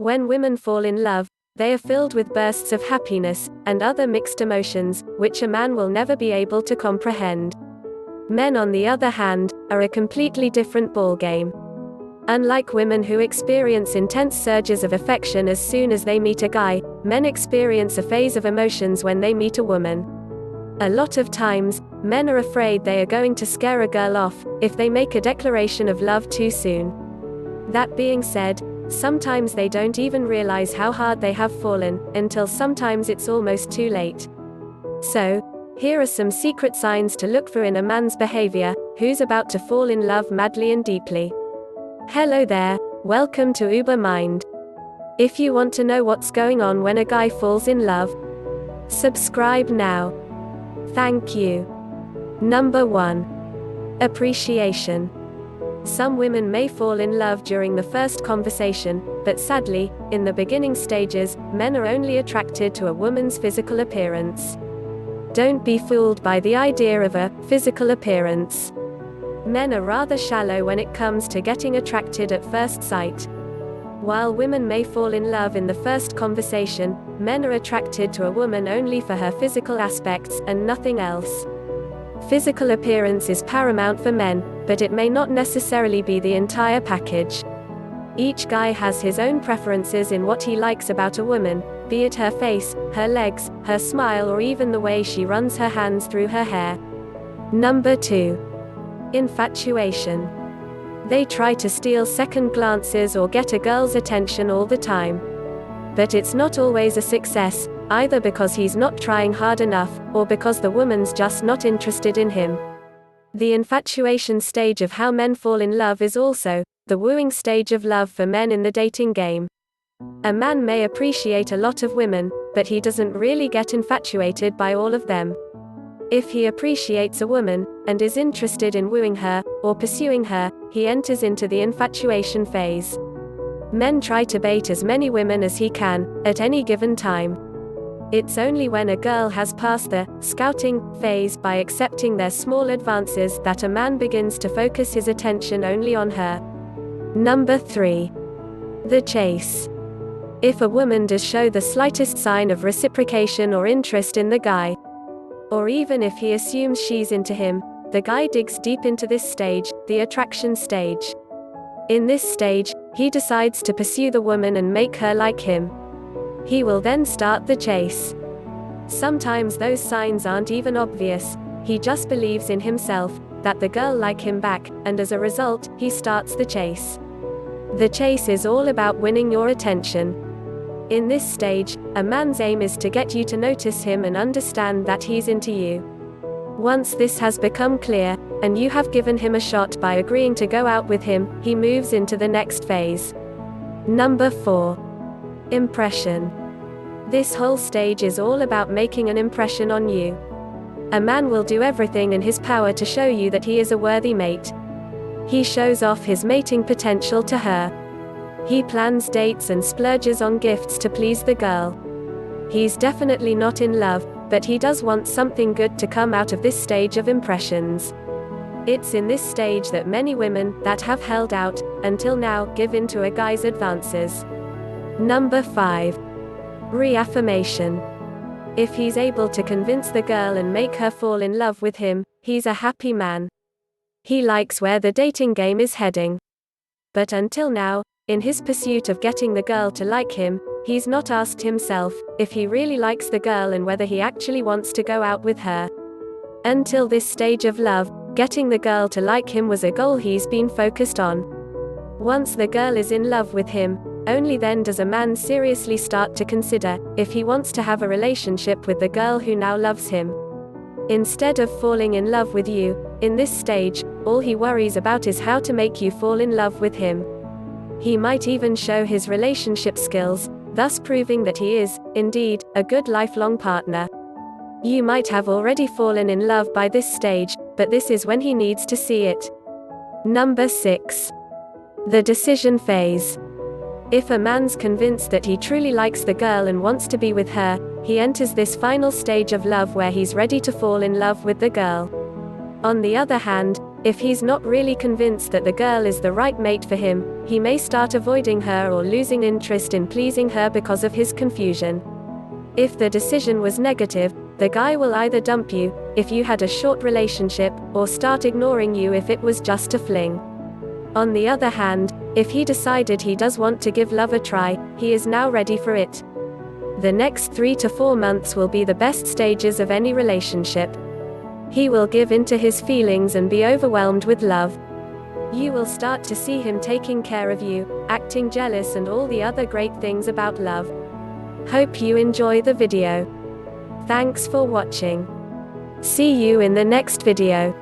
When women fall in love, they are filled with bursts of happiness and other mixed emotions, which a man will never be able to comprehend. Men, on the other hand, are a completely different ballgame. Unlike women who experience intense surges of affection as soon as they meet a guy, men experience a phase of emotions when they meet a woman. A lot of times, men are afraid they are going to scare a girl off if they make a declaration of love too soon. That being said, sometimes they don't even realize how hard they have fallen, until sometimes it's almost too late. So, here are some secret signs to look for in a man's behavior who's about to fall in love madly and deeply. Hello there, welcome to Uber Mind. If you want to know what's going on when a guy falls in love, subscribe now. Thank you. Number 1. Appreciation. Some women may fall in love during the first conversation, but sadly, in the beginning stages, men are only attracted to a woman's physical appearance. Don't be fooled by the idea of a physical appearance. Men are rather shallow when it comes to getting attracted at first sight. While women may fall in love in the first conversation, men are attracted to a woman only for her physical aspects and nothing else. Physical appearance is paramount for men, but it may not necessarily be the entire package. Each guy has his own preferences in what he likes about a woman, be it her face, her legs, her smile, or even the way she runs her hands through her hair. Number 2. Infatuation. They try to steal second glances or get a girl's attention all the time. But it's not always a success, either because he's not trying hard enough, or because the woman's just not interested in him. The infatuation stage of how men fall in love is also the wooing stage of love for men in the dating game. A man may appreciate a lot of women, but he doesn't really get infatuated by all of them. If he appreciates a woman, and is interested in wooing her, or pursuing her, he enters into the infatuation phase. Men try to bait as many women as he can, at any given time. It's only when a girl has passed the scouting phase by accepting their small advances that a man begins to focus his attention only on her. Number 3. The chase. If a woman does show the slightest sign of reciprocation or interest in the guy, or even if he assumes she's into him, the guy digs deep into this stage, the attraction stage. In this stage, he decides to pursue the woman and make her like him. He will then start the chase. Sometimes those signs aren't even obvious, he just believes in himself, that the girl like him back, and as a result, he starts the chase. The chase is all about winning your attention. In this stage, a man's aim is to get you to notice him and understand that he's into you. Once this has become clear, and you have given him a shot by agreeing to go out with him, he moves into the next phase. Number 4. Impression. This whole stage is all about making an impression on you. A man will do everything in his power to show you that he is a worthy mate. He shows off his mating potential to her. He plans dates and splurges on gifts to please the girl. He's definitely not in love, but he does want something good to come out of this stage of impressions. It's in this stage that many women that have held out until now give in to a guy's advances. Number 5. Reaffirmation. If he's able to convince the girl and make her fall in love with him, he's a happy man. He likes where the dating game is heading. But until now, in his pursuit of getting the girl to like him, he's not asked himself if he really likes the girl and whether he actually wants to go out with her. Until this stage of love, getting the girl to like him was a goal he's been focused on. Once the girl is in love with him, only then does a man seriously start to consider if he wants to have a relationship with the girl who now loves him. Instead of falling in love with you, in this stage, all he worries about is how to make you fall in love with him. He might even show his relationship skills, thus proving that he is, indeed, a good lifelong partner. You might have already fallen in love by this stage, but this is when he needs to see it. Number 6. The decision phase. If a man's convinced that he truly likes the girl and wants to be with her, he enters this final stage of love where he's ready to fall in love with the girl. On the other hand, If he's not really convinced that the girl is the right mate for him, he may start avoiding her or losing interest in pleasing her because of his confusion. If the decision was negative, the guy will either dump you, if you had a short relationship, or start ignoring you if it was just a fling. On the other hand, if he decided he does want to give love a try, he is now ready for it. The next 3 to 4 months will be the best stages of any relationship. He will give in to his feelings and be overwhelmed with love. You will start to see him taking care of you, acting jealous and all the other great things about love. Hope you enjoy the video. Thanks for watching. See you in the next video.